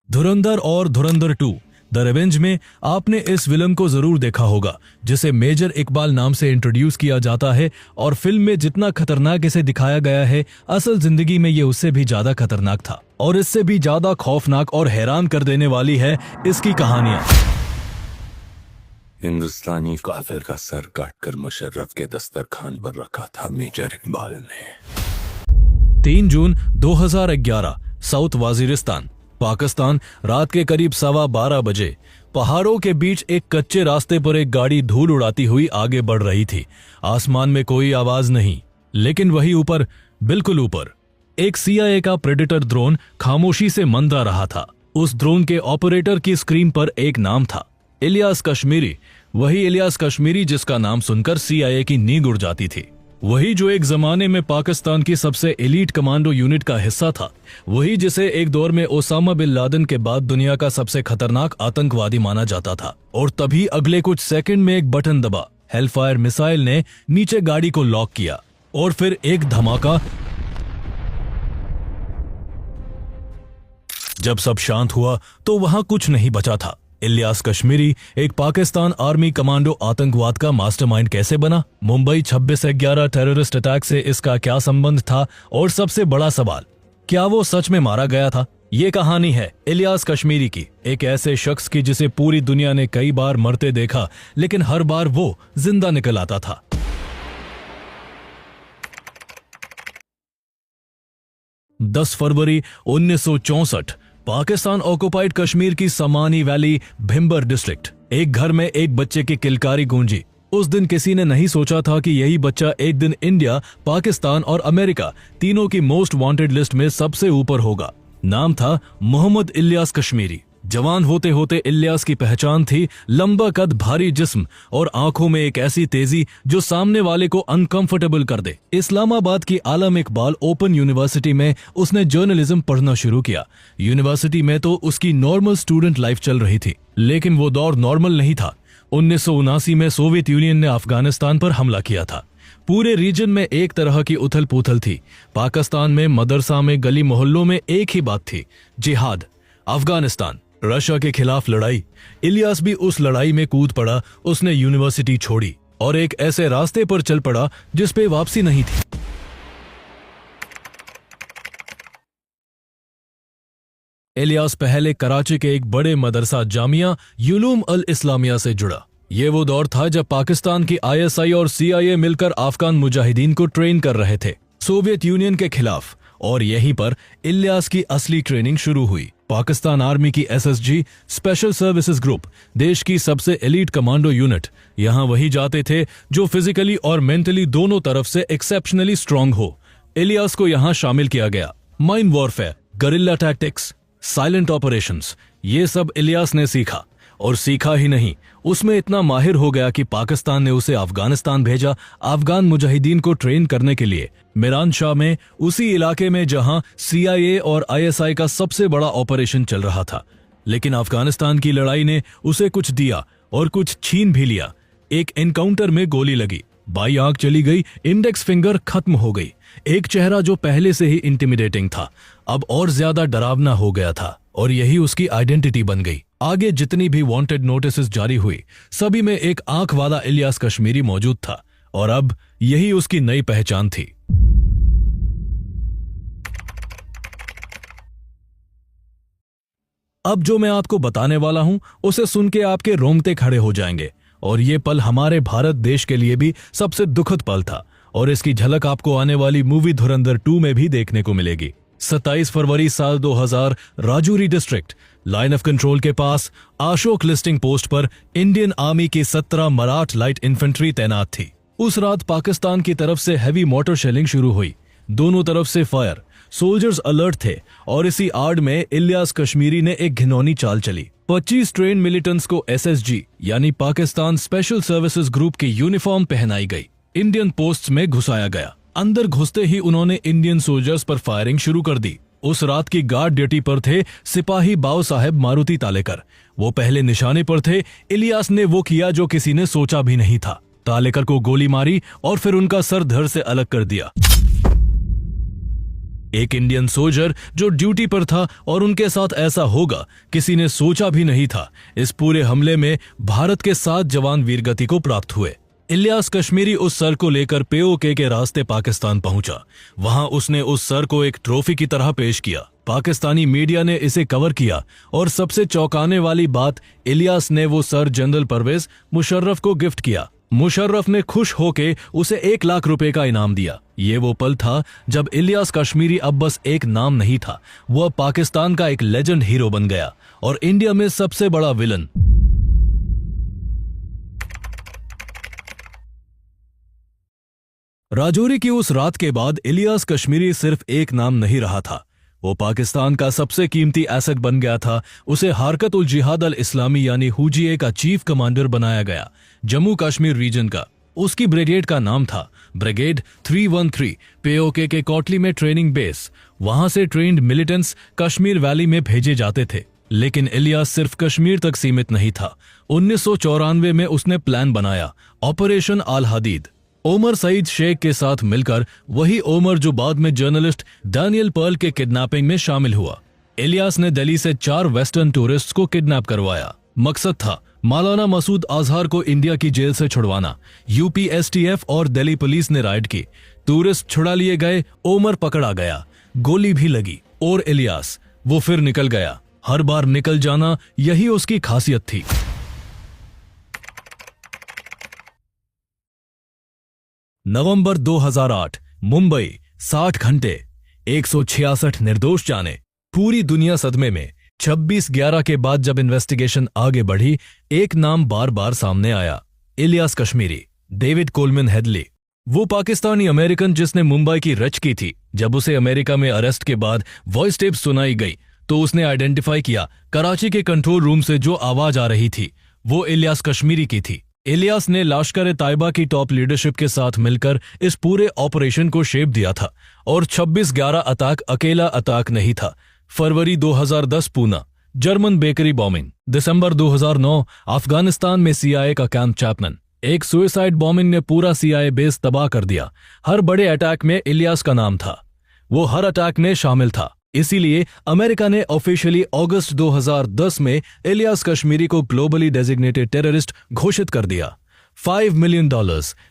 धुरंधर और धुरंधर 2 the revenge में आपने इस विलन को जरूर देखा होगा, जिसे मेजर इकबाल नाम से इंट्रोड्यूस किया जाता है और फिल्म में जितना खतरनाक इसे दिखाया गया है, असल जिंदगी में ये उससे भी ज्यादा खतरनाक था और इससे भी ज्यादा खौफनाक और हैरान कर देने वाली है इसकी कहानियां। हिंदुस्तानी काफिर का सर काटकर मुशर्रफ के दस्तरखान पर रखा था मेजर इकबाल ने। 3 जून 2011 साउथ वाजिरिस्तान पाकिस्तान। रात के करीब 12:15 बजे पहाड़ों के बीच एक कच्चे रास्ते पर एक गाड़ी धूल उड़ाती हुई आगे बढ़ रही थी। आसमान में कोई आवाज नहीं, लेकिन वहीं ऊपर, बिल्कुल ऊपर, एक CIA का प्रेडेटर ड्रोन खामोशी से मंडरा रहा था। उस ड्रोन के ऑपरेटर की स्क्रीन पर एक नाम था, इलियास कश्मीरी। वही इलियास कश्मीरी जिसका नाम सुनकर CIA की नींद उड़ जाती थी। वही जो एक जमाने में पाकिस्तान की सबसे एलीट कमांडो यूनिट का हिस्सा था। वही जिसे एक दौर में ओसामा बिन लादेन के बाद दुनिया का सबसे खतरनाक आतंकवादी माना जाता था। और तभी अगले कुछ सेकंड में एक बटन दबा, हेलफायर मिसाइल ने नीचे गाड़ी को लॉक किया और फिर एक धमाका। जब सब शांत हुआ तो वहां कुछ नहीं बचा था। इलियास कश्मीरी एक पाकिस्तान आर्मी कमांडो आतंकवाद का मास्टरमाइंड कैसे बना? मुंबई 26/11 टेररिस्ट अटैक से इसका क्या संबंध था? और सबसे बड़ा सवाल, क्या वो सच में मारा गया था? ये कहानी है इलियास कश्मीरी की, एक ऐसे शख्स की जिसे पूरी दुनिया ने कई बार मरते देखा, लेकिन हर बार वो जिंदा निकल आता था। 10 फरवरी 1964 पाकिस्तान ऑक्युपाइड कश्मीर की समानी वैली भिम्बर डिस्ट्रिक्ट। एक घर में एक बच्चे की किलकारी गूंजी। उस दिन किसी ने नहीं सोचा था कि यही बच्चा एक दिन इंडिया, पाकिस्तान और अमेरिका तीनों की मोस्ट वांटेड लिस्ट में सबसे ऊपर होगा। नाम था मोहम्मद इलियास कश्मीरी। जवान होते होते इलियास की पहचान थी लंबा कद, भारी जिस्म और आंखों में एक ऐसी तेजी जो सामने वाले को अनकंफर्टेबल कर दे। इस्लामाबाद की आलम इकबाल ओपन यूनिवर्सिटी में उसने जर्नलिज्म पढ़ना शुरू किया। यूनिवर्सिटी में तो उसकी नॉर्मल स्टूडेंट लाइफ चल रही थी, लेकिन वो दौर नॉर्मल नहीं था। 1979 में सोवियत यूनियन ने अफगानिस्तान पर हमला किया था। पूरे रीजन में एक तरह की उथल पुथल थी। पाकिस्तान में मदरसा में, गली मोहल्लों में एक ही बात थी, जिहाद। अफगानिस्तान, रशिया के खिलाफ लड़ाई। इलियास भी उस लड़ाई में कूद पड़ा। उसने यूनिवर्सिटी छोड़ी और एक ऐसे रास्ते पर चल पड़ा जिस पे वापसी नहीं थी। इलियास पहले कराची के एक बड़े मदरसा जामिया उलूम अल इस्लामिया से जुड़ा। ये वो दौर था जब पाकिस्तान की ISI और CIA मिलकर अफगान मुजाहिदीन को ट्रेन कर रहे थे सोवियत यूनियन के खिलाफ। और यहीं पर इलियास की असली ट्रेनिंग शुरू हुई। पाकिस्तान आर्मी की SSG स्पेशल सर्विसेज ग्रुप, देश की सबसे एलीट कमांडो यूनिट। यहां वही जाते थे जो फिजिकली और मेंटली दोनों तरफ से एक्सेप्शनली स्ट्रांग हो। इलियास को यहां शामिल किया गया। Mine warfare, guerrilla tactics, silent operations, ये सब इलियास ने सीखा। और सीखा ही नहीं, उसमें इतना माहिर हो गया कि पाकिस्तान ने उसे अफगानिस्तान भेजा अफगान मुजाहिदीन को ट्रेन करने के लिए। मिरान शाह में, उसी इलाके में जहां CIA और ISI का सबसे बड़ा ऑपरेशन चल रहा था। लेकिन अफगानिस्तान की लड़ाई ने उसे कुछ दिया और कुछ छीन भी लिया। एक एनकाउंटर में गोली लगी, बाई आंख चली गई, इंडेक्स फिंगर खत्म हो गई। एक चेहरा जो पहले से ही इंटिमिडेटिंग था, अब और ज्यादा डरावना हो गया था और यही उसकी आइडेंटिटी बन गई। आगे जितनी भी वांटेड नोटिसेस जारी हुई, सभी में एक आंख वाला इलियास कश्मीरी मौजूद था और अब यही उसकी नई पहचान थी। अब जो मैं आपको बताने वाला हूं, उसे सुन के आपके रोंगटे खड़े हो जाएंगे। और ये पल हमारे भारत देश के लिए भी सबसे दुखद पल था और इसकी झलक आपको आने वाली मूवी धुरंधर 2 में भी देखने को मिलेगी। 27 फरवरी साल 2000 Rajouri district, line of control के पास अशोक लिस्टिंग पोस्ट पर इंडियन आर्मी की 17 मराठ लाइट इन्फेंट्री तैनात थी। उस रात पाकिस्तान की तरफ से हैवी मोटर शेलिंग शुरू हुई। दोनों तरफ से फायर, सोल्जर्स अलर्ट थे और इसी आड़ में इलियास कश्मीरी ने एक घिनौनी चाल चली। 25 ट्रेन मिलिटेंट्स को SSG यानी पाकिस्तान स्पेशल सर्विसेज ग्रुप की यूनिफॉर्म पहनाई गई। इंडियन पोस्ट्स में घुसाया गया। अंदर घुसते ही उन्होंने इंडियन सोल्जर्स पर फायरिंग शुरू कर दी। उस रात की गार्ड ड्यूटी पर थे सिपाही बाव साहब मारुति तालेकर। वो पहले निशाने पर थे। इलियास ने वो किया जो किसी ने सोचा भी नहीं था। तालेकर को गोली मारी और फिर उनका सर धड़ से अलग कर दिया। एक इंडियन सोल्जर जो ड्यूटी पर था और उनके साथ ऐसा होगा किसी ने सोचा भी नहीं था। इस पूरे हमले में भारत के 7 जवान वीरगति को प्राप्त हुए। इलियास कश्मीरी उस सर को लेकर पीओके के रास्ते पाकिस्तान पहुंचा। वहां उसने उस सर को एक ट्रॉफी की तरह पेश किया। पाकिस्तानी मीडिया ने इसे कवर किया और सबसे चौंकाने वाली बात, इलियास ने वो सर जनरल परवेज मुशर्रफ को गिफ्ट किया। मुशर्रफ ने खुश होके उसे 1 लाख रुपए का इनाम दिया। ये वो पल था जब इलियास कश्मीरी अब बस एक नाम नहीं था, वह पाकिस्तान का एक लेजेंड हीरो बन गया और इंडिया में सबसे बड़ा विलन। राजौरी की उस रात के बाद इलियास कश्मीरी सिर्फ एक नाम नहीं रहा था, वो पाकिस्तान का सबसे कीमती एसेट बन गया था। उसे हरकत उल जिहाद अल इस्लामी यानी हुजिए का चीफ कमांडर बनाया गया, जम्मू कश्मीर रीजन का। उसकी ब्रिगेड का नाम था ब्रिगेड 313, पीओके के कोटली में ट्रेनिंग बेस। वहां से ट्रेन्ड मिलिटेंट्स कश्मीर वैली में भेजे जाते थे। लेकिन इलियास सिर्फ कश्मीर तक सीमित नहीं था। 1994 में उसने प्लान बनाया, ऑपरेशन आल हदीद। ओमर सईद शेख के साथ मिलकर, वही ओमर जो बाद में जर्नलिस्ट डैनियल पर्ल के किडनैपिंग में शामिल हुआ। इलियास ने दिल्ली से 4 वेस्टर्न टूरिस्ट्स को किडनैप करवाया। मकसद था मौलाना मसूद अजहर को इंडिया की जेल से छुड़वाना। यूपी एसटीएफ और दिल्ली पुलिस ने राइड की। टूरिस्ट छुड़ा लिए गए, ओमर पकड़ा गया, गोली भी लगी और इलियास वो फिर निकल गया। हर बार निकल जाना, यही उसकी खासियत थी। नवंबर 2008, मुंबई, 60 घंटे, 166 निर्दोष जाने। पूरी दुनिया सदमे में। 26/11 के बाद जब इन्वेस्टिगेशन आगे बढ़ी, एक नाम बार बार सामने आया, Ilyas Kashmiri, David Coleman Headley. वो पाकिस्तानी अमेरिकन जिसने मुंबई की रच की थी। जब उसे अमेरिका में अरेस्ट के बाद वॉइस टेप सुनाई गई तो उसने आइडेंटिफाई किया कराची के कंट्रोल रूम से जो आवाज आ रही थी वो इलियास कश्मीरी की थी। इलियास ने लश्कर तायबा की टॉप लीडरशिप के साथ मिलकर इस पूरे ऑपरेशन को शेप दिया था। और 26/11 अटैक अकेला अटैक नहीं था। फरवरी 2010 पूना, जर्मन बेकरी बॉम्बिंग। दिसंबर 2009 अफगानिस्तान में सीआईए का कैंप चैपमैन। एक सुइसाइड बॉम्बिंग ने पूरा सीआईए बेस तबाह कर दिया। हर बड़े अटैक में इलियास का नाम था, वो हर अटैक में शामिल था। इसीलिए अमेरिका ने ऑफिशियली अगस्त 2010 में इलियास कश्मीरी को ग्लोबली डेजिग्नेटेड टेररिस्ट घोषित कर दिया। $5 मिलियन,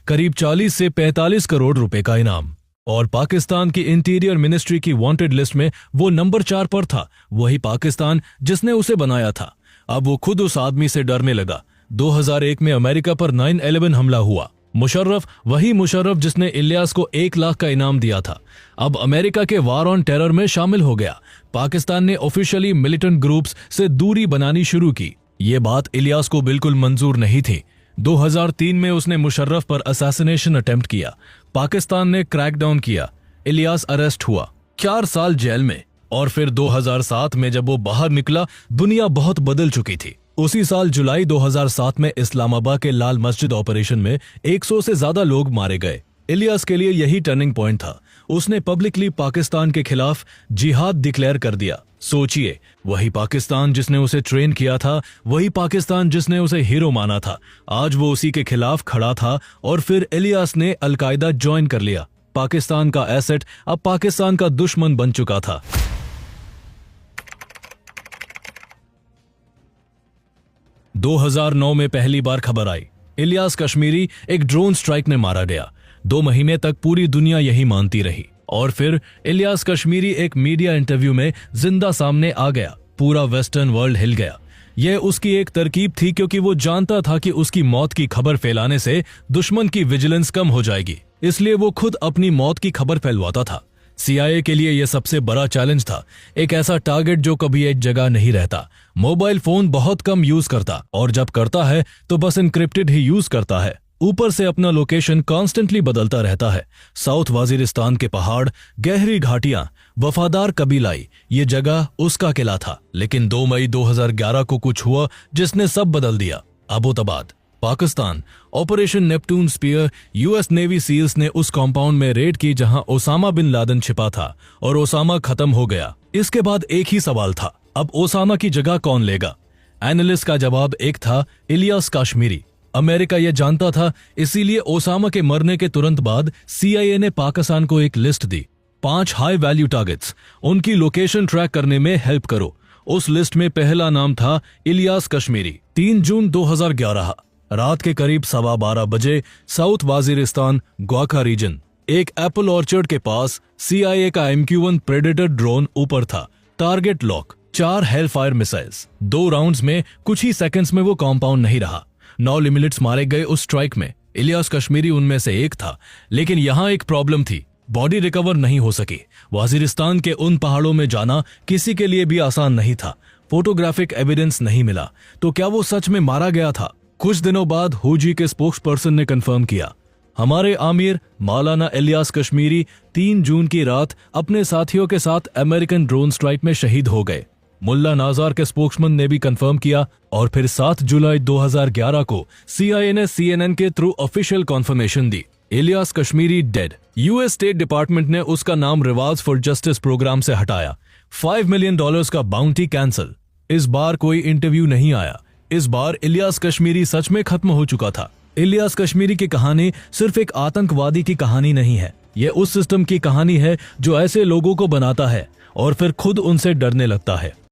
करीब 40 से 45 करोड़ रुपए का इनाम। और पाकिस्तान की इंटीरियर मिनिस्ट्री की वांटेड लिस्ट में वो नंबर 4 पर था। वही पाकिस्तान जिसने उसे बनाया था। अब वो खुद उस आदमी से डरने लगा। 2001 में अमेरिका पर 9/11 हमला हुआ। मुशर्रफ, वही मुशर्रफ जिसने इलियास को 1 लाख का इनाम दिया था, अब अमेरिका के वार ऑन टेरर में शामिल हो गया। पाकिस्तान ने ऑफिशियली मिलिटेंट ग्रुप्स से दूरी बनानी शुरू की। ये बात इलियास को बिल्कुल मंजूर नहीं थी। 2003 में उसने मुशर्रफ पर असैसिनेशन अटेम्प्ट किया। पाकिस्तान ने क्रैकडाउन किया। इलियास अरेस्ट हुआ, 4 साल जेल में। और फिर 2007 में जब वो बाहर निकला, दुनिया बहुत बदल चुकी थी। उसी साल जुलाई 2007 में इस्लामाबाद के लाल मस्जिद ऑपरेशन में 100 से ज्यादा लोग मारे गए। इलियास के लिए यही टर्निंग पॉइंट था। उसने पब्लिकली पाकिस्तान के खिलाफ जिहाद डिक्लेयर कर दिया। सोचिए, वही पाकिस्तान जिसने उसे ट्रेन किया था, वही पाकिस्तान जिसने उसे हीरो माना था, आज वो उसी के खिलाफ खड़ा था। और फिर इलियास ने अलकायदा ज्वाइन कर लिया। पाकिस्तान का एसेट अब पाकिस्तान का दुश्मन बन चुका था। – 2009 में पहली बार खबर आई, इलियास कश्मीरी एक ड्रोन स्ट्राइक में मारा गया। 2 महीने तक पूरी दुनिया यही मानती रही। और फिर इलियास कश्मीरी एक मीडिया इंटरव्यू में जिंदा सामने आ गया। पूरा वेस्टर्न वर्ल्ड हिल गया। यह उसकी एक तरकीब थी, क्योंकि वो जानता था कि उसकी मौत की खबर फैलाने से दुश्मन की विजिलेंस कम हो जाएगी। इसलिए वो खुद अपनी मौत की खबर फैलवाता था। सीआईए के लिए यह सबसे बड़ा चैलेंज था। एक ऐसा टारगेट जो कभी एक जगह नहीं रहता, मोबाइल फोन बहुत कम यूज करता, और जब करता है तो बस इनक्रिप्टेड ही यूज करता है। ऊपर से अपना लोकेशन कॉन्स्टेंटली बदलता रहता है। साउथ वाजिरिस्तान के पहाड़, गहरी घाटियां, वफादार कबीलाई, ये जगह उसका किला था। लेकिन 2 मई 2011 को कुछ हुआ जिसने सब बदल दिया। Abbottabad, Pakistan, operation Neptune spear. US navy SEALs ने उस कॉम्पाउंड में रेड की जहां ओसामा बिन लादेन छिपा था, और ओसामा खत्म हो गया। इसके बाद एक ही सवाल था, अब ओसामा की जगह कौन लेगा? एनालिस्ट का जवाब एक था, इलियास कश्मीरी। अमेरिका यह जानता था, इसीलिए ओसामा के मरने के तुरंत बाद सीआईए ने पाकिस्तान को एक लिस्ट दी। 5 हाई वैल्यू टारगेट्स, उनकी लोकेशन ट्रैक करने में हेल्प करो। उस लिस्ट में पहला नाम था इलियास कश्मीरी। 3 जून 2011 रात के करीब 12:15 बजे साउथ वाजिरिस्तान ग्वाखा रीजन एक एप्पल ऑर्चर्ड के पास CIA का MQ-1 प्रेडेटर ड्रोन ऊपर था। Target lock, 4 Hellfire missiles. 2 rounds में कुछ ही सेकंड्स में वो कंपाउंड नहीं रहा। 9 लिमिलेट्स मारे गए उस स्ट्राइक में। इलियास कश्मीरी उनमें से एक था, लेकिन यहाँ एक प्रॉब्लम थी, बॉडी रिकवर नहीं हो सकी। वाजिरिस्तान के उन पहाड़ों में जाना किसी के लिए भी आसान नहीं था। फोटोग्राफिक एविडेंस नहीं मिला, तो क्या वो सच में मारा गया था? कुछ दिनों बाद हुजी के स्पोक्स पर्सन ने कंफर्म किया, हमारे आमिर मौलाना इलियास कश्मीरी 3 जून की रात अपने साथियों के साथ अमेरिकन ड्रोन स्ट्राइक में शहीद हो गए। मुल्ला नाजार के स्पोक्समैन ने भी कंफर्म किया और फिर 7 जुलाई 2011 को CIA ने CNN के थ्रू ऑफिशियल कॉन्फर्मेशन दी, Ilyas Kashmiri dead. US state department ने उसका नाम रिवाल्स फॉर जस्टिस प्रोग्राम से हटाया। $5 मिलियन का बाउंटी कैंसिल। इस बार कोई इंटरव्यू नहीं आया। इस बार इलियास कश्मीरी सच में खत्म हो चुका था। इलियास कश्मीरी की कहानी सिर्फ एक आतंकवादी की कहानी नहीं है, यह उस सिस्टम की कहानी है जो ऐसे लोगों को बनाता है और फिर खुद उनसे डरने लगता है।